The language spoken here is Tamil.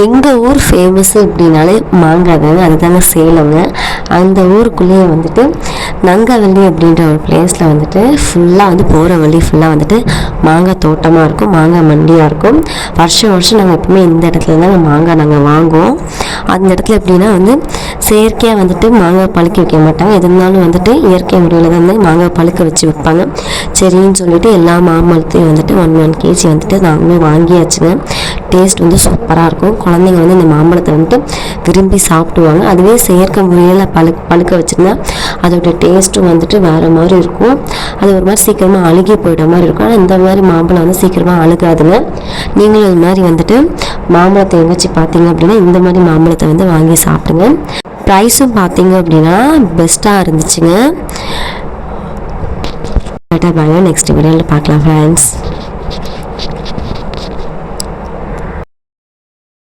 எங்கள் ஊர் ஃபேமஸ் அப்படின்னாலே மாங்காய் தாங்க, அதுதாங்க சேலங்க. அந்த ஊருக்குள்ளேயே வந்துட்டு நங்கவள்ளி அப்படின்ற ஒரு பிளேஸில் வந்துட்டு ஃபுல்லாக வந்து போகிற வழி ஃபுல்லாக வந்துட்டு மாங்காய் தோட்டமாக இருக்கும், மாங்காய் மண்டியாக இருக்கும். வருஷம் வருஷம் நாங்கள் எப்பவுமே இந்த இடத்துல தான் மாங்காய் நாங்கள் வாங்குவோம். அந்த இடத்துல எப்படின்னா வந்து செயற்கையாக வந்துட்டு மாங்காய் பழுக்க வைக்க மாட்டாங்க, எது இருந்தாலும் வந்துட்டு இயற்கை முறையில் தான் வந்து மாங்காய் பழுக்க வச்சு வைப்பாங்க. சரின்னு சொல்லிட்டு எல்லா மாம்பழத்தையும் வந்துட்டு 1 kg வந்துட்டு நாங்களுமே வாங்கியாச்சுங்க. டேஸ்ட் வந்து சூப்பராக இருக்கும். குழந்தைங்க வந்து இந்த மாம்பழத்தை வந்துட்டு விரும்பி சாப்பிடுவாங்க. அதுவே செயற்கை முறையில் பழுக்க வச்சுருந்தா அதோடய டேஸ்ட்டும் வந்துட்டு வேறு மாதிரி இருக்கும். அது ஒரு மாதிரி சீக்கிரமாக அழுகி போயிட்ட மாதிரி இருக்கும். ஆனால் இந்த மாதிரி மாம்பழம் வந்து சீக்கிரமாக அழுகாதுங்க. நீங்களும் இது மாதிரி வந்துட்டு மாம்பழத்தை எங்கேயாச்சும் பார்த்தீங்க அப்படின்னா இந்த மாதிரி மாம்பழத்தை வந்து வாங்கி சாப்பிடுங்க. ப்ரைஸும் பார்த்தீங்க அப்படின்னா பெஸ்ட்டாக இருந்துச்சுங்க. நெக்ஸ்ட் வீடியோவில் பார்க்கலாம் ஃப்ரெண்ட்ஸ்.